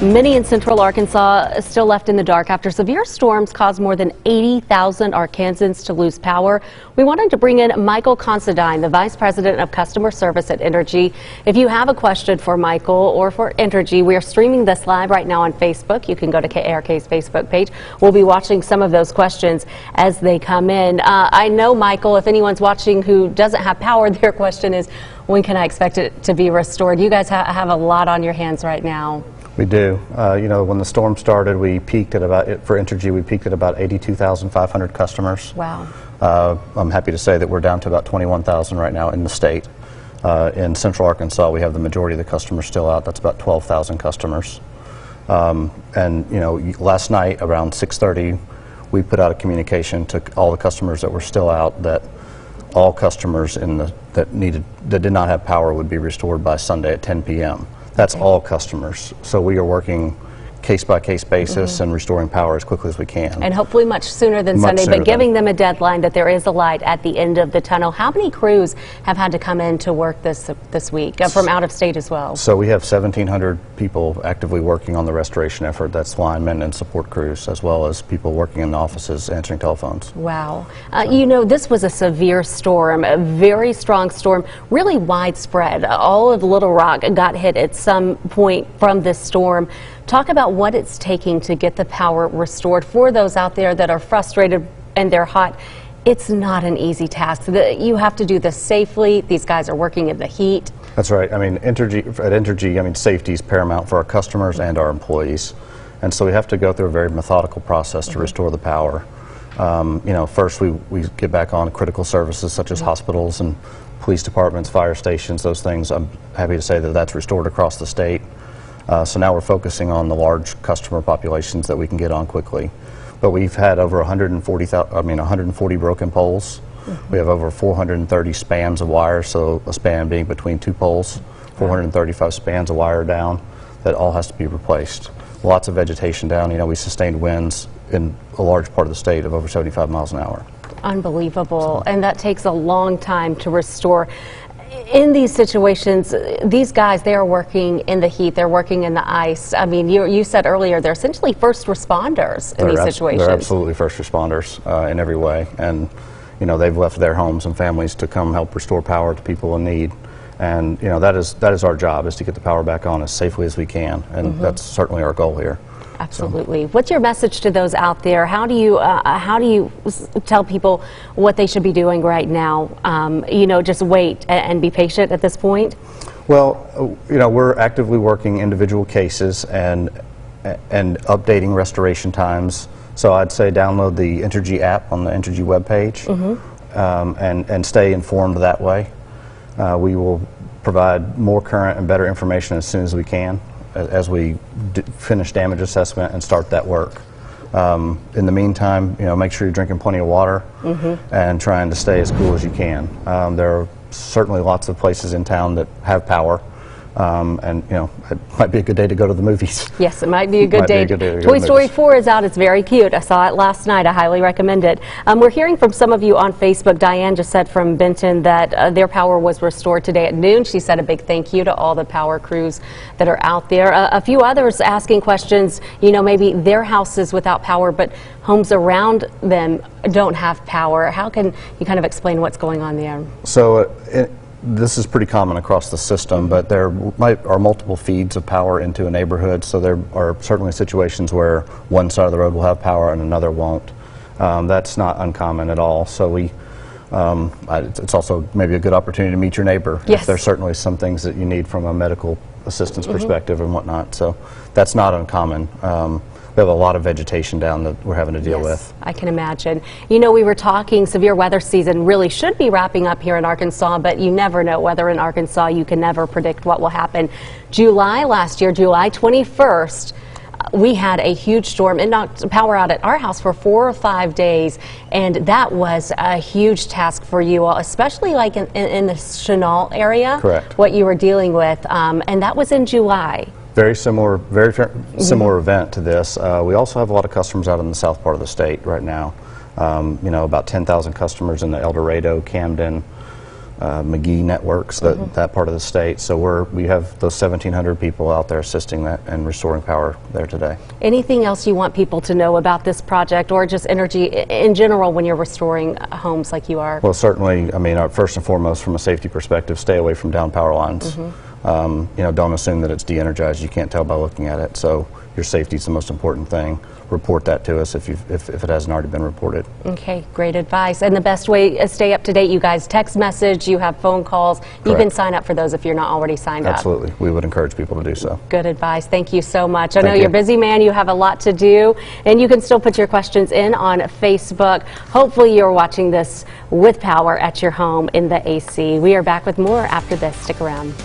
Many in central Arkansas are still left in the dark after severe storms caused more than 80,000 Arkansans to lose power. We wanted to bring in Michael Considine, the Vice President of Customer Service at Entergy. If you have a question for Michael or for Entergy, we are streaming this live right now on Facebook. You can go to KARK's Facebook page. We'll be watching some of those questions as they come in. I know, Michael, if anyone's watching who doesn't have power, their question is, when can I expect it to be restored? You guys have a lot on your hands right now. We do. When the storm started, we peaked at for Entergy, we peaked at about 82,500 customers. Wow. I'm happy to say that we're down to about 21,000 right now in the state. In central Arkansas, we have the majority of the customers still out. That's about 12,000 customers. Last night around 6:30, we put out a communication to all the customers that were still out that all customers that did not have power would be restored by Sunday at 10 p.m. That's all customers. So we are working case-by-case basis and restoring power as quickly as we can. And hopefully much sooner than Sunday, but giving them a deadline that there is a light at the end of the tunnel. How many crews have had to come in to work this week from out of state as well? So we have 1,700 people actively working on the restoration effort. That's linemen and support crews, as well as people working in the offices answering telephones. Wow. This was a severe storm, a very strong storm, really widespread. All of Little Rock got hit at some point from this storm. Talk about what it's taking to get the power restored for those out there that are frustrated and they're hot. It's not an easy task. You have to do this safely. These guys are working in the heat. That's right. at Entergy, safety is paramount for our customers and our employees. And so we have to go through a very methodical process to restore the power. First we get back on critical services such as hospitals and police departments, fire stations, those things. I'm happy to say that that's restored across the state. So now we're focusing on the large customer populations that we can get on quickly. But we've had over 140 broken poles. We have over 430 spans of wire, so a span being between two poles, 435 spans of wire down that all has to be replaced. Lots of vegetation down. We sustained winds in a large part of the state of over 75 miles an hour. Unbelievable. And that takes a long time to restore. In these situations, these guys, they are working in the heat, they're working in the ice. You said earlier, they're essentially first responders in these situations. They're absolutely first responders in every way. And, they've left their homes and families to come help restore power to people in need. And, that is our job, is to get the power back on as safely as we can. And that's certainly our goal here. Absolutely. So. What's your message to those out there? How do you tell people what they should be doing right now? Just wait and be patient at this point? Well, we're actively working individual cases and updating restoration times. So I'd say download the Entergy app on the Entergy webpage and stay informed that way. We will provide more current and better information as soon as we can, as we finish damage assessment and start that work. In the meantime, make sure you're drinking plenty of water and trying to stay as cool as you can. There are certainly lots of places in town that have power. It might be a good day to go to the movies. Yes, it might be a good day. Toy Story 4 is out. It's very cute. I saw it last night. I highly recommend it. We're hearing from some of you on Facebook. Diane just said from Benton that their power was restored today at noon. She said a big thank you to all the power crews that are out there. A few others asking questions. Maybe their house is without power, but homes around them don't have power. How can you kind of explain what's going on there? So, this is pretty common across the system, but there are multiple feeds of power into a neighborhood, so there are certainly situations where one side of the road will have power and another won't. That's not uncommon at all. So it's also maybe a good opportunity to meet your neighbor. Yes. If there's certainly some things that you need from a medical assistance perspective and whatnot. So that's not uncommon. We have a lot of vegetation down that we're having to deal with. I can imagine. We were talking severe weather season really should be wrapping up here in Arkansas, but you never know. Weather in Arkansas, you can never predict what will happen. Last year, July 21st, we had a huge storm and knocked power out at our house for 4 or 5 days, and that was a huge task for you all, especially like in the Chenal area. Correct. What you were dealing with, and that was in July. Very similar event to this. We also have a lot of customers out in the south part of the state right now. About 10,000 customers in the El Dorado, Camden, McGee networks, that part of the state. So we have those 1,700 people out there assisting that and restoring power there today. Anything else you want people to know about this project, or just Entergy in general when you're restoring homes like you are? Well, certainly, I mean, first and foremost, from a safety perspective, stay away from down power lines. You know, don't assume that it's de-energized. You can't tell by looking at it. So your safety is the most important thing. Report that to us if it hasn't already been reported. Okay, great advice. And the best way to stay up to date, you guys text message, you have phone calls. Correct. You can sign up for those if you're not already signed up. Absolutely. We would encourage people to do so. Good advice. Thank you so much. I know you're a busy man. You have a lot to do. And you can still put your questions in on Facebook. Hopefully you're watching this with power at your home in the AC. We are back with more after this. Stick around.